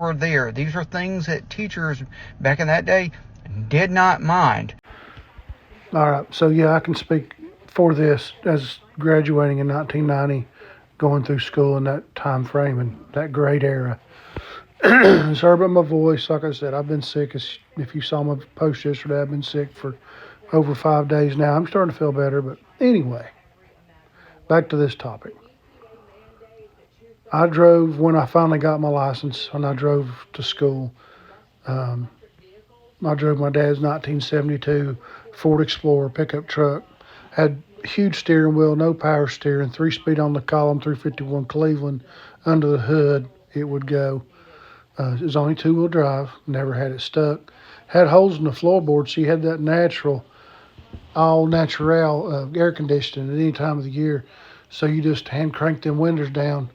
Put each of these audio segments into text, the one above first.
were there. These are things that teachers back in that day did not mind. All right, so yeah, I can speak for this as graduating in 1990, going through school in that time frame and that great era. Sorry about my voice. Like I said, I've been sick. If you saw my post yesterday, I've been sick for over 5 days now. I'm starting to feel better, but anyway, back to this topic. I drove when I finally got my license, and I drove to school. Um, I drove my dad's 1972 Ford Explorer pickup truck. Had huge steering wheel, no power steering, 3-speed on the column, 351 Cleveland. Under the hood, it would go. It was only 2-wheel drive, never had it stuck. Had holes in the floorboard, so you had that natural, all natural air conditioning at any time of the year. So you just hand crank them windows down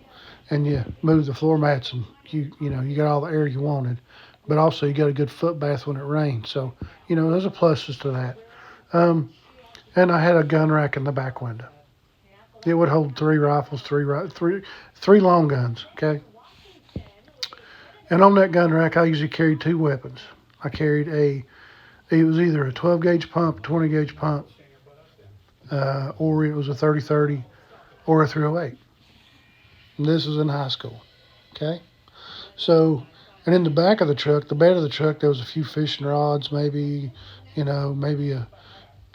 and you move the floor mats and you got all the air you wanted. But also you got a good foot bath when it rained. So, there's a pluses to that. And I had a gun rack in the back window. It would hold 3 rifles, three long guns, okay? And on that gun rack, I usually carried 2 weapons. I carried it was either a 12-gauge pump, 20-gauge pump, or it was a 30-30 or a 308. And this was in high school, okay? So, and in the back of the truck, the bed of the truck, there was a few fishing rods, maybe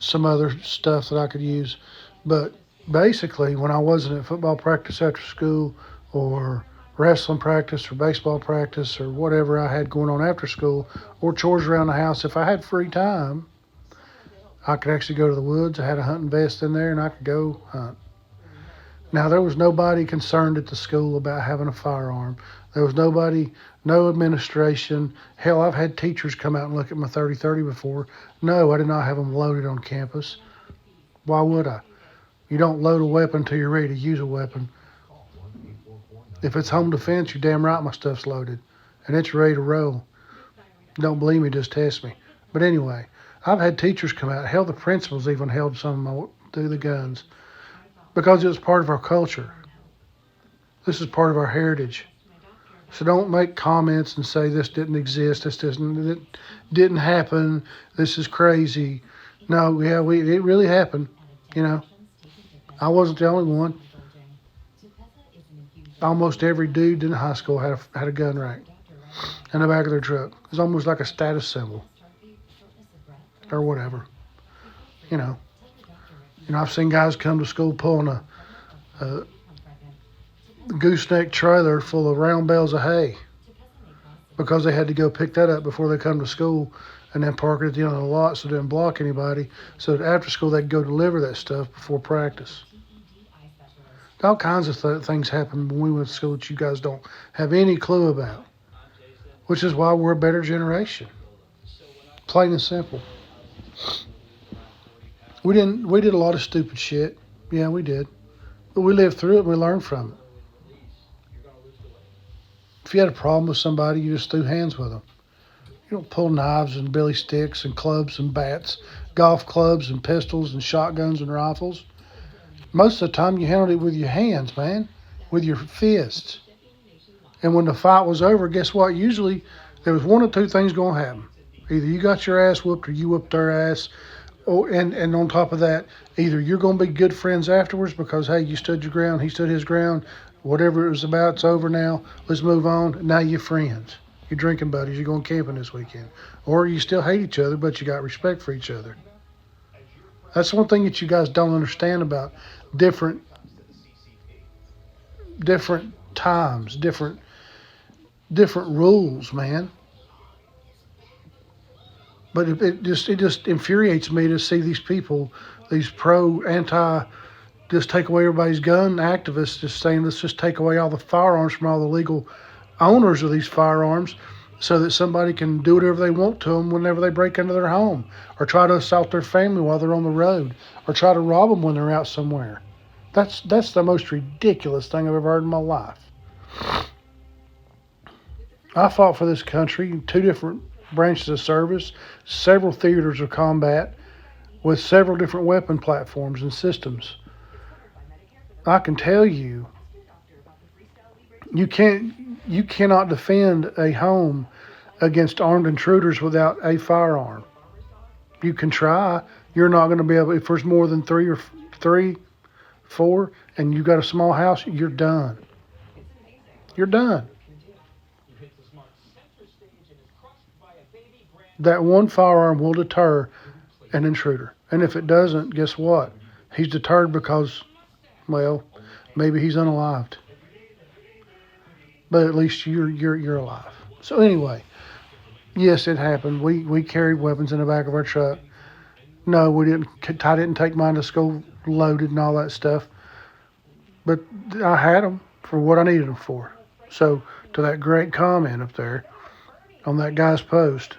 some other stuff that I could use. But basically, when I wasn't at football practice after school or wrestling practice or baseball practice or whatever I had going on after school or chores around the house, if I had free time, I could actually go to the woods. I had a hunting vest in there and I could go hunt. Now, there was nobody concerned at the school about having a firearm. There was no administration. Hell, I've had teachers come out and look at my 30-30 before. No, I did not have them loaded on campus. Why would I? You don't load a weapon until you're ready to use a weapon. If it's home defense, you're damn right my stuff's loaded. And it's ready to roll. Don't believe me, just test me. But anyway, I've had teachers come out. Hell, the principals even held some of the guns. Because it was part of our culture. This is part of our heritage. So don't make comments and say this didn't exist, it didn't happen, this is crazy. No, yeah, it really happened, I wasn't the only one. Almost every dude in high school had a gun rack in the back of their truck. It was almost like a status symbol or whatever, I've seen guys come to school pulling a gooseneck trailer full of round bales of hay because they had to go pick that up before they come to school and then park it at the end of the lot so it didn't block anybody. So that after school they'd go deliver that stuff before practice. All kinds of things happened when we went to school that you guys don't have any clue about, which is why we're a better generation. Plain and simple. We did a lot of stupid shit. Yeah, we did. But we lived through it and we learned from it. If you had a problem with somebody, you just threw hands with them. You don't pull knives and billy sticks and clubs and bats, golf clubs and pistols and shotguns and rifles. Most of the time you handled it with your hands, man, with your fists. And when the fight was over, guess what? Usually there was one or two things going to happen. Either you got your ass whooped or you whooped their ass. And on top of that, either you're going to be good friends afterwards because, hey, you stood your ground, he stood his ground, whatever it was about, it's over now, let's move on. Now you're friends. You're drinking buddies. You're going camping this weekend. Or you still hate each other, but you got respect for each other. That's one thing that you guys don't understand about different times, different rules, man. But it just infuriates me to see these people, these anti, just take away everybody's gun activists, just saying let's just take away all the firearms from all the legal owners of these firearms so that somebody can do whatever they want to them whenever they break into their home or try to assault their family while they're on the road or try to rob them when they're out somewhere. That's the most ridiculous thing I've ever heard in my life. I fought for this country, 2 different branches of service, several theaters of combat with several different weapon platforms and systems. I can tell you, You cannot defend a home against armed intruders without a firearm. You can try. You're not going to be able. If there's more than three, four, and you got a small house, you're done. You're done. That one firearm will deter an intruder, and if it doesn't, guess what? He's deterred because, well, maybe he's unalived. But at least you're alive. So anyway, yes, it happened. We carried weapons in the back of our truck. No, we didn't. I didn't take mine to school loaded and all that stuff. But I had them for what I needed them for. So to that great comment up there on that guy's post,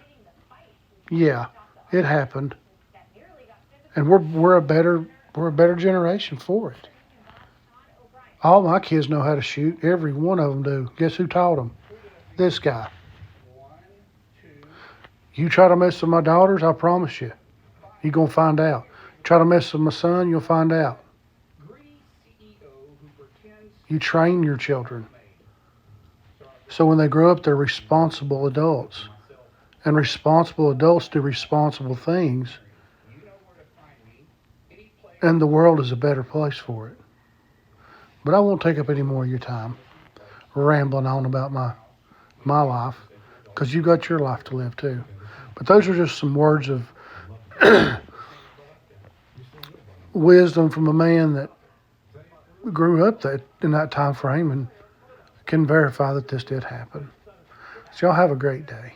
yeah, it happened, and we're a better generation for it. All my kids know how to shoot. Every one of them do. Guess who taught them? This guy. You try to mess with my daughters, I promise you're going to find out. Try to mess with my son, you'll find out. You train your children. So when they grow up, they're responsible adults. And responsible adults do responsible things. And the world is a better place for it. But I won't take up any more of your time rambling on about my life, because you got your life to live too. But those are just some words of wisdom from a man that grew up in that time frame and can verify that this did happen. So y'all have a great day.